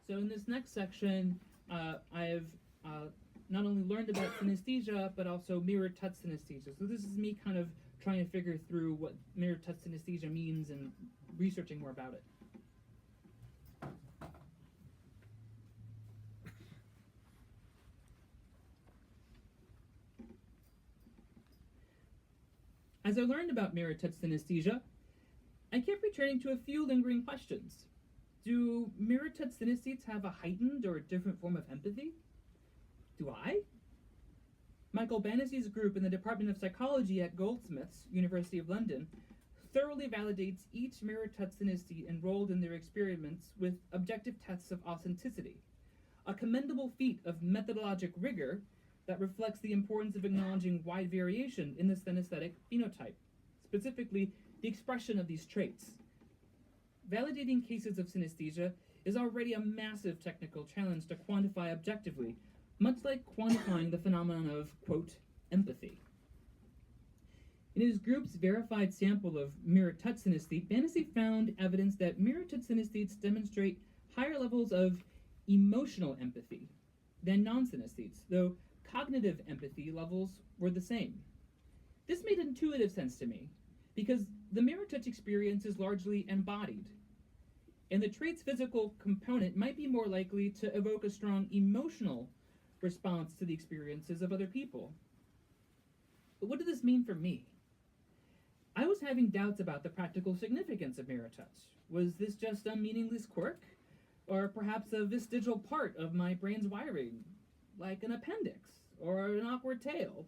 So in this next section, I've not only learned about synesthesia, but also mirror touch synesthesia. So this is me kind of trying to figure through what mirror touch synesthesia means and researching more about it. As I learned about mirror touch synesthesia, I kept returning to a few lingering questions. Do mirror touch synesthetes have a heightened or different form of empathy? Do I? Michael Banassy's group in the Department of Psychology at Goldsmiths, University of London, thoroughly validates each mirror touch synesthete enrolled in their experiments with objective tests of authenticity, a commendable feat of methodologic rigor that reflects the importance of acknowledging wide variation in the synesthetic phenotype, specifically the expression of these traits. Validating cases of synesthesia is already a massive technical challenge to quantify objectively, much like quantifying the phenomenon of, quote, empathy. In his group's verified sample of mirror touch synesthete, Banassy found evidence that mirror touch synesthetes demonstrate higher levels of emotional empathy than non-synesthetes, though cognitive empathy levels were the same. This made intuitive sense to me, because the mirror touch experience is largely embodied, and the trait's physical component might be more likely to evoke a strong emotional response to the experiences of other people. But what did this mean for me? I was having doubts about the practical significance of mirror touch. Was this just a meaningless quirk, or perhaps a vestigial part of my brain's wiring, like an appendix or an awkward tail?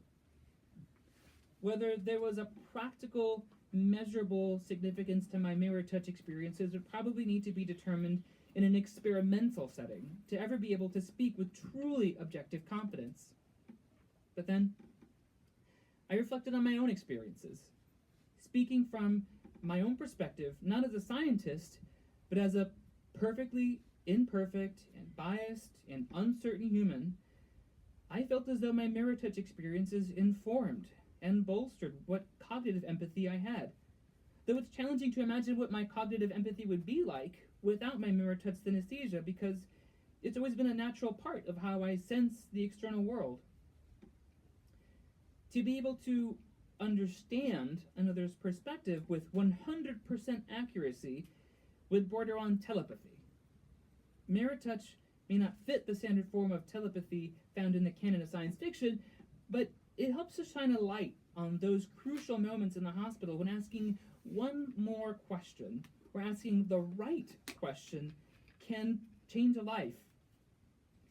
Whether there was a practical, measurable significance to my mirror touch experiences would probably need to be determined in an experimental setting to ever be able to speak with truly objective confidence. But then, I reflected on my own experiences, speaking from my own perspective, not as a scientist, but as a perfectly imperfect and biased and uncertain human. I felt as though my mirror touch experiences informed and bolstered what cognitive empathy I had. Though it's challenging to imagine what my cognitive empathy would be like without my mirror touch synesthesia, because it's always been a natural part of how I sense the external world. To be able to understand another's perspective with 100% accuracy would border on telepathy. Mirror touch may not fit the standard form of telepathy found in the canon of science fiction, but it helps to shine a light on those crucial moments in the hospital when asking one more question, or asking the right question, can change a life.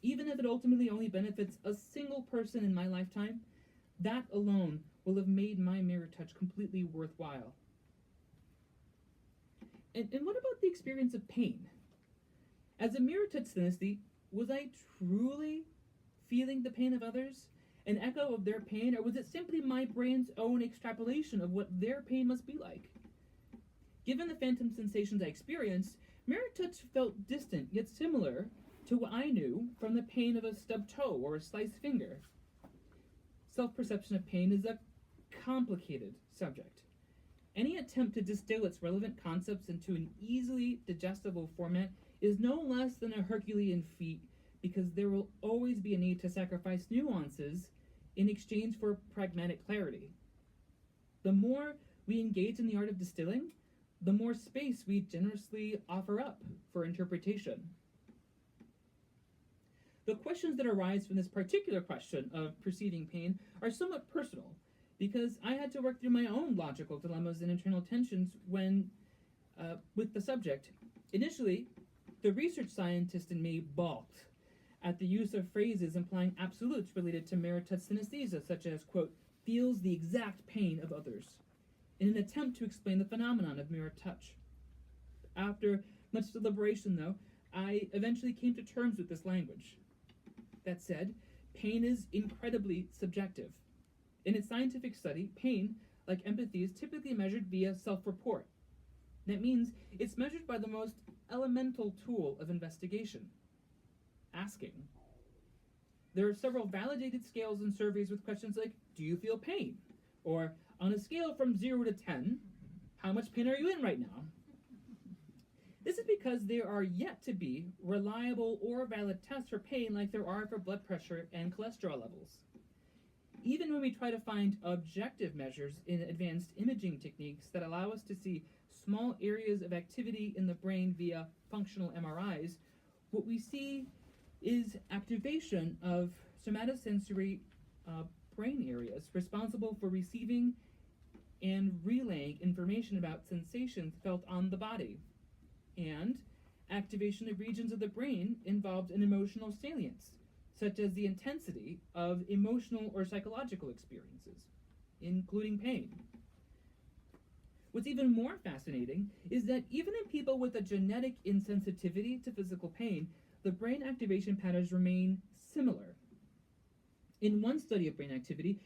Even if it ultimately only benefits a single person in my lifetime, that alone will have made my mirror touch completely worthwhile. And what about the experience of pain? As a mirror touch synesthete, was I truly feeling the pain of others? An echo of their pain, or was it simply my brain's own extrapolation of what their pain must be like? Given the phantom sensations I experienced, mirror touch felt distant yet similar to what I knew from the pain of a stubbed toe or a sliced finger. Self-perception of pain is a complicated subject. Any attempt to distill its relevant concepts into an easily digestible format is no less than a Herculean feat, because there will always be a need to sacrifice nuances in exchange for pragmatic clarity. The more we engage in the art of distilling, the more space we generously offer up for interpretation. The questions that arise from this particular question of perceiving pain are somewhat personal, because I had to work through my own logical dilemmas and internal tensions with the subject. Initially, the research scientist in me balked at the use of phrases implying absolutes related to mirror touch synesthesia, such as, quote, feels the exact pain of others, in an attempt to explain the phenomenon of mirror touch. After much deliberation, though, I eventually came to terms with this language. That said, pain is incredibly subjective. In its scientific study, pain, like empathy, is typically measured via self-report. That means it's measured by the most elemental tool of investigation: asking. There are several validated scales and surveys with questions like, do you feel pain? Or, on a scale from 0 to 10, how much pain are you in right now? This is because there are yet to be reliable or valid tests for pain like there are for blood pressure and cholesterol levels. Even when we try to find objective measures in advanced imaging techniques that allow us to see small areas of activity in the brain via functional MRIs, what we see is activation of somatosensory brain areas responsible for receiving and relaying information about sensations felt on the body, and activation of regions of the brain involved in emotional salience, such as the intensity of emotional or psychological experiences, including pain. What's even more fascinating is that even in people with a genetic insensitivity to physical pain, the brain activation patterns remain similar. In one study of brain activity,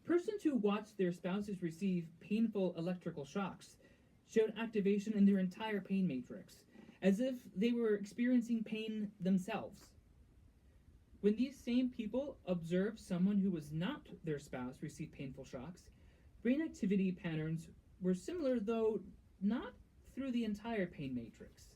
persons who watched their spouses receive painful electrical shocks showed activation in their entire pain matrix, as if they were experiencing pain themselves. When these same people observed someone who was not their spouse receive painful shocks, brain activity patterns were similar, though not through the entire pain matrix.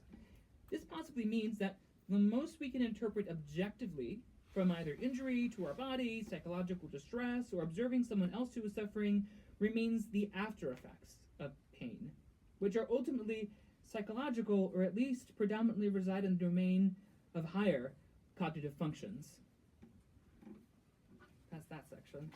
This possibly means that the most we can interpret objectively from either injury to our body, psychological distress, or observing someone else who is suffering remains the after effects of pain, which are ultimately psychological, or at least predominantly reside in the domain of higher cognitive functions. That's that section.